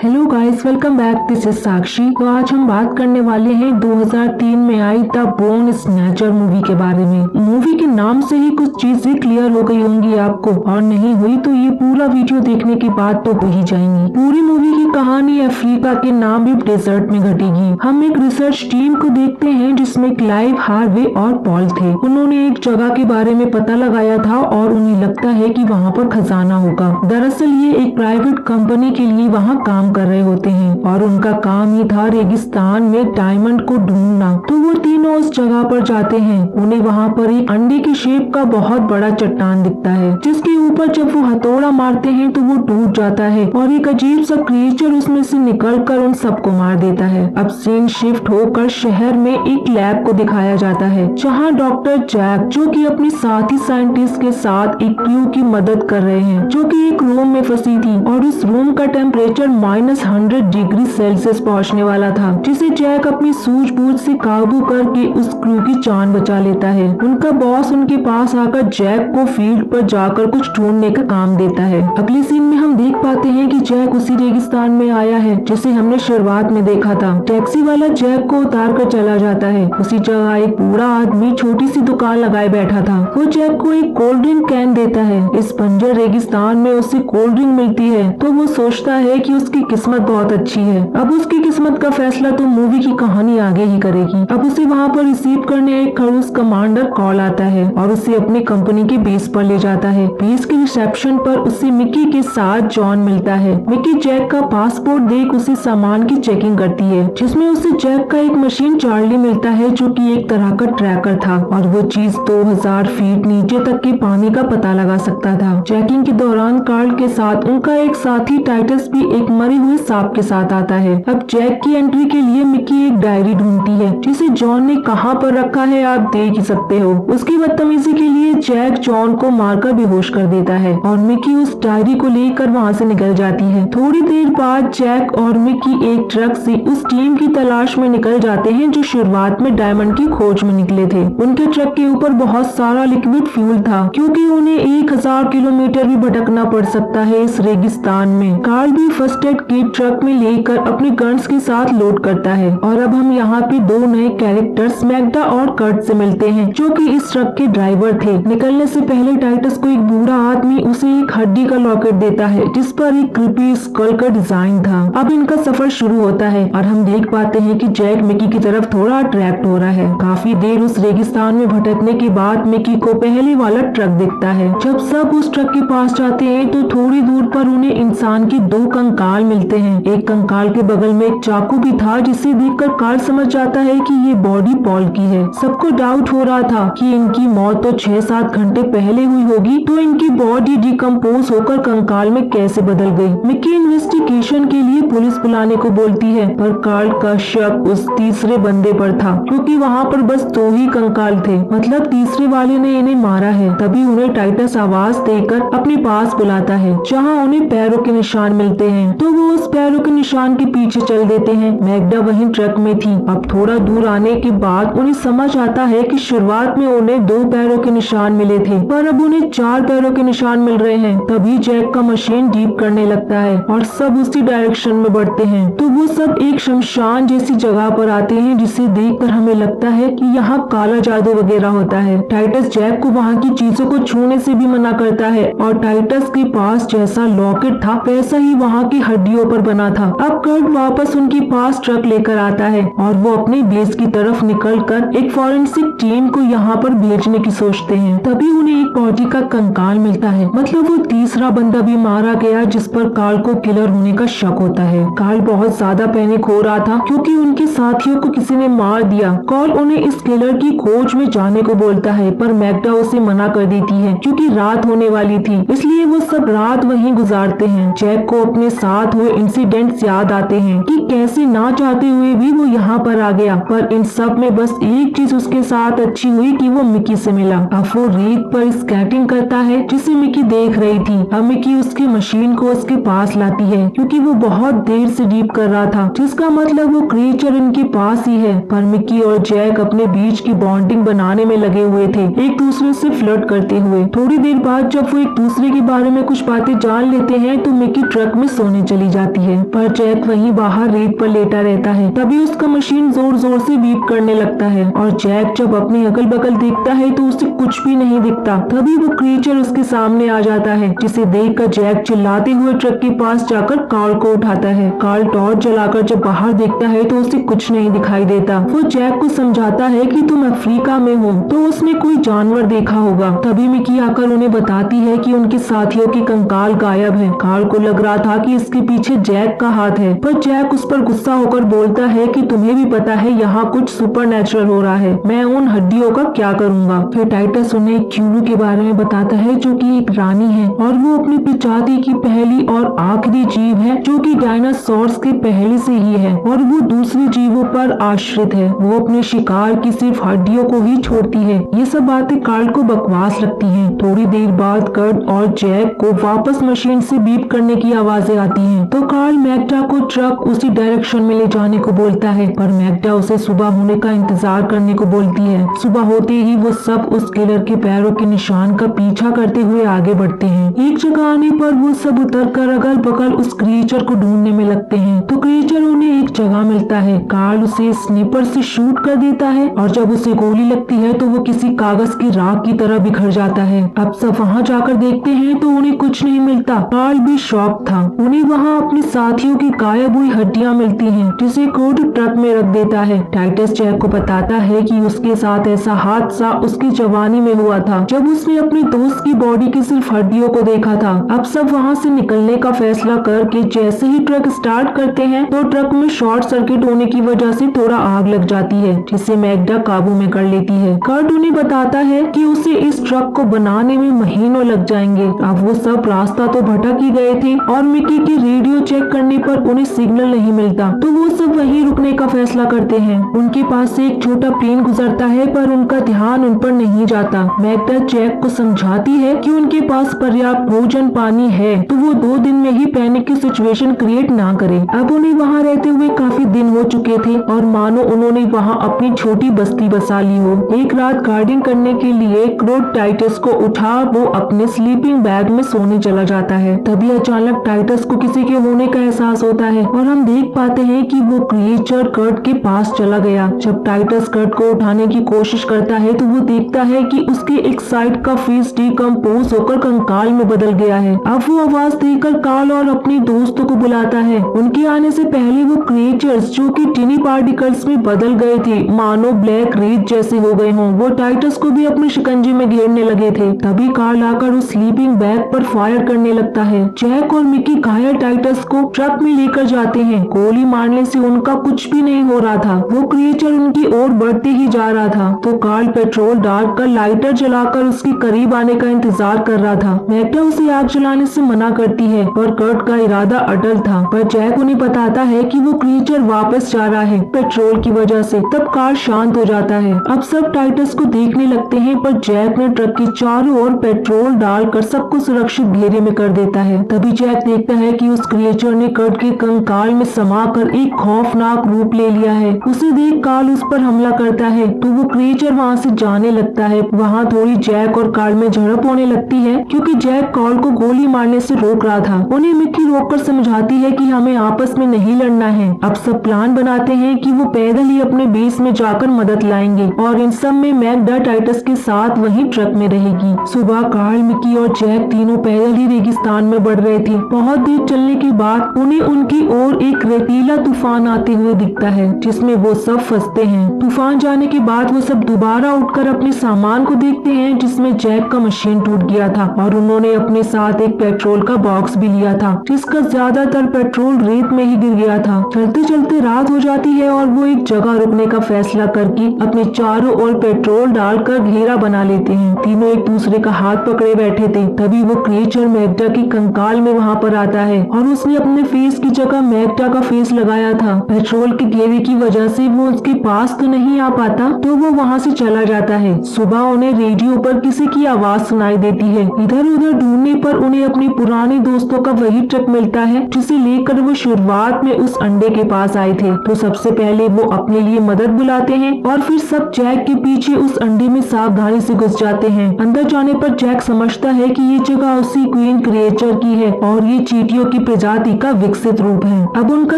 Hello guys, welcome back. This is Sakshi. तो आज हम बात करने वाले हैं 2003 में आई द बोन स्नैचर मूवी के बारे में। मूवी के नाम से ही कुछ चीजें क्लियर हो गई होंगी आपको, और नहीं हुई तो ये पूरा वीडियो देखने के बाद तो हो ही जाएंगी। पूरी मूवी की कहानी अफ्रीका के नामी डेजर्ट में घटेगी। हम एक रिसर्च टीम को देखते हैं जिसमें क्लाइव, हार्वे और पॉल थे। उन्होंने एक जगह के बारे में पता लगाया था और उन्हें लगता है कि वहाँ पर खजाना होगा। दरअसल ये एक प्राइवेट कंपनी के लिए वहाँ काम कर रहे होते हैं और उनका काम ही था रेगिस्तान में डायमंड को ढूंढना। तो वो तीनों उस जगह पर जाते हैं। उन्हें वहाँ पर एक अंडे की शेप का बहुत बड़ा चट्टान दिखता है, जिसके ऊपर जब वो हथौड़ा मारते हैं तो वो टूट जाता है और एक अजीब सा क्रिएचर उसमें से निकलकर उन सबको मार देता है। अब सीन शिफ्ट होकर शहर में एक लैब को दिखाया जाता है, जहाँ डॉक्टर जैक, जो कि अपनी साथी साइंटिस्ट के साथ एक क्रू की मदद कर रहे हैं, जो कि एक रूम में फंसी थी और उस रूम का टेम्परेचर -100 डिग्री सेल्सियस पहुंचने वाला था, जिसे जैक अपनी सूझबूझ से काबू करके उस क्रू की जान बचा लेता है। उनका बॉस उनके पास आकर जैक को फील्ड पर जाकर कुछ ढूंढने का काम देता है। अगले सीन में हम देख पाते हैं कि जैक उसी रेगिस्तान में आया है जिसे हमने शुरुआत में देखा था। टैक्सी वाला जैक को उतार कर चला जाता है। उसी जगह एक बूढ़ा आदमी छोटी सी दुकान लगाए बैठा था। वो जैक को एक कोल्ड ड्रिंक कैन देता है। इस बंजर रेगिस्तान में उसे कोल्ड ड्रिंक मिलती है तो वो सोचता है कि उसकी किस्मत बहुत अच्छी है। अब उसकी किस्मत का फैसला तो मूवी की कहानी आगे ही करेगी। अब उसे वहाँ पर रिसीव करने एक खड़ूस कमांडर कॉल आता है और उसे अपनी कंपनी के बेस पर ले जाता है। बेस के रिसेप्शन पर उसे मिकी के साथ जॉन मिलता है। मिकी जैक का पासपोर्ट देख उसे सामान की चेकिंग करती है, जिसमें उसे जैक का एक मशीन चार्ली मिलता है, जो कि एक तरह का ट्रैकर था और वो चीज 2000 फीट नीचे तक के पानी का पता लगा सकता था। चेकिंग के दौरान कार्ल के साथ उनका एक साथी टाइटस भी एक मरे हुए सांप के साथ आता है। अब जैक की एंट्री के लिए मिकी एक डायरी ढूंढती है, जिसे जॉन ने कहां पर रखा है आप देख ही सकते हो। उसकी बदतमीजी के लिए जैक जॉन को मारकर बेहोश कर देता है और मिकी उस डायरी को लेकर वहां से निकल जाती है। थोड़ी देर बाद जैक और मिकी एक ट्रक से उस टीम की तलाश में निकल जाते हैं जो शुरुआत में डायमंड की खोज में निकले थे। उनके ट्रक के ऊपर बहुत सारा लिक्विड फ्यूल था, क्योंकि उन्हें 1000 किलोमीटर भी भटकना पड़ सकता है इस रेगिस्तान में। कार्ल भी फर्स्ट एड किट ट्रक में लेकर अपने गन्स के साथ लोड करता है। और अब हम यहाँ पे दो नए कैरेक्टर्स मैग्डा और कर्ट से मिलते हैं, जो कि इस ट्रक के ड्राइवर थे। निकलने से पहले टाइटस को एक बूढ़ा आदमी उसे एक हड्डी का लॉकेट देता है, जिस पर एक क्रीपी स्कल का डिजाइन था। अब इनका सफर शुरू होता है और हम देख पाते हैं कि जैक मिकी की तरफ थोड़ा अट्रैक्ट हो रहा है। काफी देर उस रेगिस्तान में भटकने के बाद मिकी को पहले वाला ट्रक दिखता है। जब सब उस ट्रक के पास जाते हैं तो थोड़ी दूर पर उन्हें इंसान के 2 कंकाल मिलते हैं। एक कंकाल के बगल में एक चाकू भी था, जिसे देखकर कार्ल समझ जाता है कि ये बॉडी पॉल की है। सबको डाउट हो रहा था कि इनकी मौत तो 6-7 घंटे पहले हुई होगी, तो इनकी बॉडी डिकम्पोज होकर कंकाल में कैसे बदल गई। मिकी इन्वेस्टिगेशन के लिए पुलिस बुलाने को बोलती है, पर कार्ल का शक उस तीसरे बंदे पर था, क्योंकि वहाँ पर बस 2 ही कंकाल थे। मतलब तीसरे वाले ने इन्हें मारा है। तभी उन्हें टाइटस आवाज देकर अपने पास बुलाता है, जहाँ उन्हें पैरों के निशान मिलते हैं। तो वो उस पैरों के निशान के पीछे चल देते हैं। मैग्डा वहीं ट्रक में थी। अब थोड़ा दूर आने के बाद उन्हें समझ आता है कि शुरुआत में उन्हें 2 पैरों के निशान मिले थे, पर अब उन्हें 4 पैरों के निशान मिल रहे हैं। तभी जैक का मशीन डीप करने लगता है और सब उसी डायरेक्शन में बढ़ते हैं। तो वो सब एक शमशान जैसी जगह पर आते हैं, जिसे देखकर हमें लगता है कि यहाँ काला जादू वगैरह होता है। टाइटस जैक को वहाँ की चीजों को छूने से भी मना करता है और टाइटस के पास जैसा लॉकेट था वैसा ही वहाँ की हड्डियों पर बना था। अब कर्ट वापस उनके पास ट्रक लेकर आता है और वो अपने बेस की तरफ निकलकर एक फॉरेंसिक टीम को यहाँ पर भेजने की सोचते हैं। तभी उन्हें एक बॉडी का कंकाल मिलता है। मतलब वो तीसरा बंदा भी मारा गया, जिस पर कार्ल को किलर होने का शक होता है। कार्ल बहुत ज्यादा पैनिक हो रहा था, क्योंकि उनके साथियों को किसी ने मार दिया। कार्ल उन्हें इस किलर की खोज में जाने को बोलता है, पर मैग्डा उसे मना कर देती है, क्योंकि रात होने वाली थी। इसलिए वो सब रात वहीं गुजारते हैं। जैक को अपने साथ हुए इंसिडेंट्स याद आते हैं कि कैसे ना चाहते हुए भी वो यहाँ पर आ गया, पर इन सब में बस एक चीज उसके साथ अच्छी हुई कि वो मिकी से मिला। अब वो रेत पर स्केटिंग करता है, जिसे मिकी देख रही थी। अब मिकी उसकी मशीन को उसके पास लाती है, क्योंकि वो बहुत देर से डीप कर रहा था, जिसका मतलब वो क्रिएचर इनके पास ही है। पर मिकी और जैक अपने बीच की बॉन्डिंग बनाने में लगे हुए थे, एक दूसरे से फ्लर्ट करते हुए। थोड़ी देर बाद जब वो एक दूसरे के बारे में कुछ बातें जान लेते हैं तो मिकी ट्रक में सोने चली जाती है, पर जैक वहीं बाहर रेत पर लेटा रहता है। तभी उसका मशीन जोर जोर से बीप करने लगता है और जैक जब अपने अगल बगल देखता है तो उसे कुछ भी नहीं दिखता। तभी वो क्रिएचर उसके सामने आ जाता है, जिसे देखकर जैक चिल्लाते हुए ट्रक के पास जाकर कार्ल को उठाता है। कार्ल टॉर्च जलाकर जब बाहर देखता है तो उसे कुछ नहीं दिखाई देता। वो जैक को समझाता है कि तुम अफ्रीका में हो तो उसने कोई जानवर देखा होगा। तभी मिकी आकर उन्हें बताती है कि उनके साथियों के कंकाल गायब है। कार्ल को लग रहा था कि इसके पीछे जैक का हाथ है, पर जैक उस पर गुस्सा होकर बोलता है कि तुम्हें भी पता है यहाँ कुछ सुपरनैचुरल हो रहा है, मैं उन हड्डियों का क्या करूँगा। फिर टाइटस उन्हें क्यूरू के बारे में बताता है जो कि एक रानी है और वो अपनी प्रजाति की पहली और आखिरी जीव है जो कि डायनासोर्स के पहले से ही है और वो दूसरे जीवों पर आश्रित है। वो अपने शिकार की सिर्फ हड्डियों को ही छोड़ती है। ये सब बातें कार्ल को बकवास लगती हैं। थोड़ी देर बाद कर्ट और जैक को वापस मशीन से बीप करने की आवाजें आती हैं, तो कार्ल मैग्डा को ट्रक उसी डायरेक्शन में ले जाने को बोलता है, पर मैग्डा उसे सुबह होने का इंतजार करने को बोलती है। सुबह होते ही वो सब उस किलर के पैरों के निशान का पीछा करते हुए आगे बढ़ते हैं। एक जगह आने पर वो सब उतरकर अगल बगल उस क्रिएचर को ढूंढने में लगते हैं, तो क्रिएचर उन्हें एक जगह मिलता है। कार्ल उसे स्निपर से शूट कर देता है और जब उसे गोली लगती है तो वो किसी कागज की राख की तरह बिखर जाता है। अब सब वहाँ जाकर देखते हैं तो उन्हें कुछ नहीं मिलता। कार्ल भी शॉक था। उन्हें वहाँ अपने साथियों की गायब हुई हड्डियाँ मिलती हैं, जिसे कोड ट्रक में रख देता है। टाइटस जैक को बताता है कि उसके साथ ऐसा हादसा उसकी जवानी में हुआ था, जब उसने अपने दोस्त की बॉडी की सिर्फ हड्डियों को देखा था। अब सब वहाँ से निकलने का फैसला करके जैसे ही ट्रक स्टार्ट करते हैं तो ट्रक में शॉर्ट सर्किट होने की वजह से थोड़ा आग लग जाती है, जिसे मैग्डा काबू में कर लेती है। कर्ट उन्हें बताता है कि उसे इस ट्रक को बनाने में महीनों लग जाएंगे। अब वो सब रास्ता तो भटक ही गए थे और मिकी के रेडियो चेक करने पर उन्हें सिग्नल नहीं मिलता, तो वो सब वहीं रुकने का फैसला करते हैं। उनके पास से एक छोटा प्लेन गुजरता है, पर उनका ध्यान उन पर नहीं जाता। मैग्डा जैक को समझाती है कि उनके पास पर्याप्त भोजन पानी है, तो वो 2 दिन में ही पैनिक की सिचुएशन क्रिएट ना करे। अब उन्हें वहाँ रहते हुए काफी दिन हो चुके थे और मानो उन्होंने वहाँ अपनी छोटी बस्ती बसा ली हो। एक रात गार्डिंग करने के लिए क्रोड टाइटस को उठा वो अपने स्लीपिंग बैग में सोने चला जाता है। तभी अचानक टाइटस को किसी के होने का एहसास होता है और हम देख पाते हैं कि वो क्रिएचर कर्ट के पास चला गया। जब टाइटस कर्ट को उठाने की कोशिश करता है तो वो देखता है कि उसके एक साइड का फेस डिकम्पोज होकर कंकाल में बदल गया है। अब वो आवाज देकर कार्ल और अपने दोस्तों को बुलाता है। उनके आने से पहले वो क्रिएचर्स जो कि टिनी पार्टिकल्स में बदल गए थे, मानो ब्लैक रेत जैसे हो गए हों, वो टाइटस को भी अपने शिकंजे में घेरने लगे थे। तभी कार्ल आकर उस स्लीपिंग बैग पर फायर करने लगता है। जैक और मिकी घायल टाइटस को ट्रक में लेकर जाते हैं। गोली मारने से उनका कुछ भी नहीं हो रहा था। वो क्रिएचर उनकी ओर बढ़ते ही जा रहा था, तो कार्ल पेट्रोल डालकर लाइटर जलाकर उसके करीब आने का इंतजार कर रहा था। मैग्डा उसे आग जलाने से मना करती है, पर कर्ट का इरादा अटल था। पर जैक उन्हें बताता है कि वो क्रिएचर वापस जा रहा है पेट्रोल की वजह से। तब कार्ल शांत हो जाता है। अब सब टाइटस को देखने लगते हैं, पर जैक ने ट्रक की चारों ओर पेट्रोल डालकर सबको सुरक्षित घेरे में कर देता है। तभी जैक देखता है कि उस क्रिएचर ने कर्ट के कंकाल में समाकर एक खौफनाक रूप ले लिया है। उसे देख कार्ल उस पर हमला करता है, तो वो क्रिएचर वहाँ से जाने लगता है। वहाँ थोड़ी जैक और कार्ल में झड़प होने लगती है, क्योंकि जैक कार्ल को गोली मारने से रोक रहा था। उन्हें मिकी रोककर समझाती है कि हमें आपस में नहीं लड़ना है। अब सब प्लान बनाते हैं कि वो पैदल ही अपने बेस में जाकर मदद लाएंगे और इन सब में मैग्डा टाइटस के साथ वहीं ट्रक में रहेगी। सुबह कार्ल, मिकी और जैक तीनों पैदल ही रेगिस्तान में बढ़ रहे थे। बहुत देर चलने के बाद उन्हें उनकी ओर एक रेतीला तूफान आते हुए दिखता है, जिसमें वो सब फंसते हैं। तूफान जाने के बाद वो सब दोबारा उठकर अपने सामान को देखते हैं, जिसमें जैक का मशीन टूट गया था और उन्होंने अपने साथ एक पेट्रोल का बॉक्स भी लिया था, जिसका ज्यादातर पेट्रोल रेत में ही गिर गया था। चलते चलते रात हो जाती है और वो एक जगह रुकने का फैसला करके अपने चारों ओर पेट्रोल डालकर घेरा बना लेते हैं। तीनों एक दूसरे का हाथ पकड़े बैठे थे। तभी वो क्रिएचर मैग्डा की कंकाल में वहाँ पर आता है और उसने अपने फेस की जगह मैग्डा का फेस लगाया था। पेट्रोल के घेरे की वजह से वो उसके पास तो नहीं आ पाता, तो वो वहाँ से चला जाता है। सुबह उन्हें रेडियो पर किसी की आवाज सुनाई देती है। इधर उधर ढूंढने पर उन्हें अपने पुराने दोस्तों का वही ट्रक मिलता है, जिसे लेकर वो शुरुआत में उस अंडे के पास आए थे। तो सबसे पहले वो अपने लिए मदद बुलाते हैं और फिर सब जैक के पीछे उस अंडे में सावधानी से घुस जाते हैं। अंदर जाने पर जैक समझता है कि ये जगह उसी क्वीन क्रिएचर की है और ये चींटियों की प्रजाति का विकसित रूप चुप हैं। अब उनका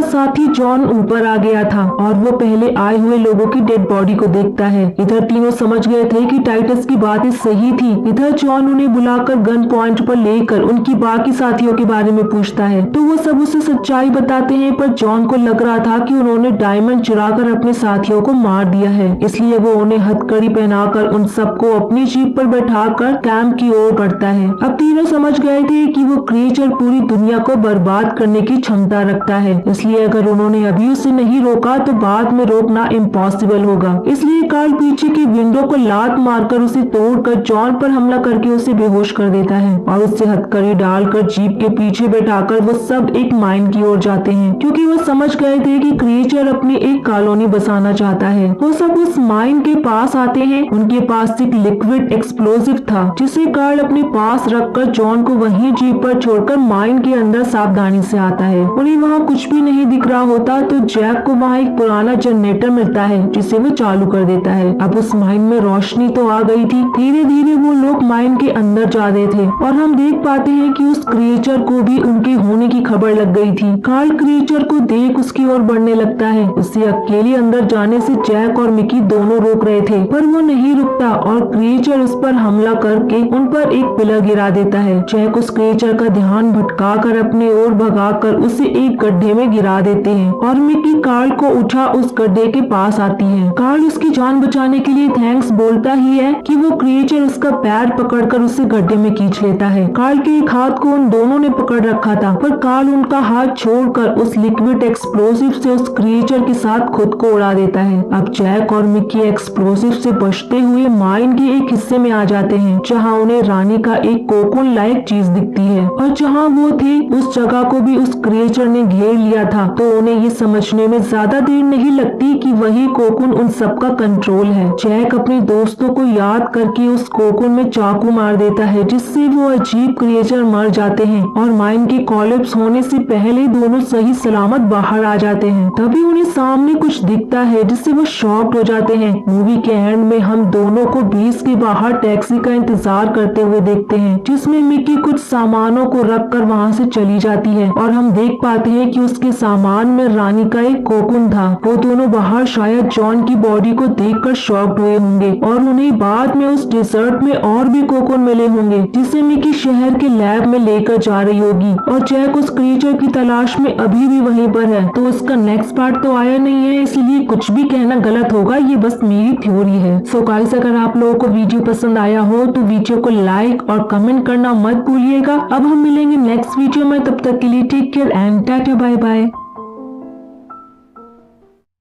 साथी जॉन ऊपर आ गया था और वो पहले आए हुए लोगों की डेड बॉडी को देखता है। इधर तीनों समझ गए थे कि टाइटस की बातें सही थी। इधर जॉन उन्हें बुलाकर गन पॉइंट पर लेकर उनकी बाकी साथियों के बारे में पूछता है तो वो सब उसे सच्चाई बताते हैं, पर जॉन को लग रहा था कि उन्होंने डायमंड चुराकर अपने साथियों को मार दिया है, इसलिए वो उन्हें हथकड़ी पहनाकर उन सबको अपनी जीप पर बैठाकर कैंप की ओर बढ़ता है। अब तीनों समझ गए थे कि वो क्रिएचर पूरी दुनिया को बर्बाद करने की क्षमता रखता है, इसलिए अगर उन्होंने अभी उसे नहीं रोका तो बाद में रोकना इम्पॉसिबल होगा। इसलिए कार्ल पीछे की विंडो को लात मारकर उसे तोड़कर जॉन पर हमला करके उसे बेहोश कर देता है और उससे हथकड़ी डालकर जीप के पीछे बैठाकर वो सब एक माइन की ओर जाते हैं, क्योंकि वो समझ गए थे कि क्रिएचर अपनी एक कॉलोनी बसाना चाहता है। वो सब उस माइन के पास आते हैं। उनके पास एक लिक्विड एक्सप्लोसिव था जिसे कार्ल अपने पास रखकर जॉन को वहीं जीप पर छोड़कर माइन के अंदर सावधानी से आता है। उन्हें वहाँ कुछ भी नहीं दिख रहा होता तो जैक को वहाँ एक पुराना जनरेटर मिलता है जिसे वो चालू कर देता है। अब उस माइन में रोशनी तो आ गई थी। धीरे धीरे वो लोग माइन के अंदर जा रहे थे और हम देख पाते हैं कि उस क्रिएचर को भी उनके होने की खबर लग गई थी। कार्ल क्रिएचर को देख उसकी ओर बढ़ने लगता है। उसे अकेले अंदर जाने से जैक और मिकी दोनों रोक रहे थे, पर वो नहीं रुकता और क्रिएचर उस पर हमला करके उन पर एक पिलर गिरा देता है। जैक उस क्रिएचर का ध्यान भटकाकर अपने ओर भगाकर उसे एक गड्ढे में गिरा देते हैं और मिकी कार्ल को उठा उस गड्ढे के पास आती है। कार्ल उसकी जान बचाने के लिए थैंक्स बोलता ही है कि वो क्रिएचर उसका पैर पकड़कर उसे गड्ढे में खींच लेता है। कार्ल के एक हाथ को उन दोनों ने पकड़ रखा था, पर कार्ल उनका हाथ छोड़कर उस लिक्विड एक्सप्लोसिव से उस क्रिएचर के साथ खुद को उड़ा देता है। अब जैक और मिकी एक्सप्लोसिव से बचते हुए माइन के एक हिस्से में आ जाते हैं जहां उन्हें रानी का एक कोकून लायक चीज दिखती है और जहां वो थे उस जगह को भी उस क्रिएचर ने घेर लिया था। तो उन्हें ये समझने में ज्यादा देर नहीं लगती कि वही कोकून उन सबका कंट्रोल है। जैक अपने दोस्तों को याद करके उस कोकून में चाकू मार देता है जिससे वो अजीब क्रिएचर मर जाते हैं और माइन के कोलैप्स होने से पहले दोनों सही सलामत बाहर आ जाते हैं। तभी उन्हें सामने कुछ दिखता है जिससे वो शॉक्ड हो जाते हैं। मूवी के एंड में हम दोनों को बीच के बाहर टैक्सी का इंतजार करते हुए देखते हैं जिसमें मिकी कुछ सामानों को रख कर वहाँ से चली जाती है और हम देख पाते हैं कि उसके सामान में रानी का एक कोकून था। वो दोनों बाहर शायद जॉन की बॉडी को देखकर शॉक्ड हुए होंगे और उन्हें बाद में उस डेजर्ट में और भी कोकून मिले होंगे जिसे मिकी शहर के लैब में लेकर जा रही होगी और जैक उस क्रिएचर की तलाश में अभी भी वहीं पर है। तो उसका नेक्स्ट पार्ट तो आया नहीं है, इसलिए कुछ भी कहना गलत होगा, ये बस मेरी थ्योरी है। सो गाइस, अगर आप लोगों को वीडियो पसंद आया हो तो वीडियो को लाइक और कमेंट करना मत भूलिएगा। अब हम मिलेंगे नेक्स्ट वीडियो में, तब तक के लिए take care and tata bye bye.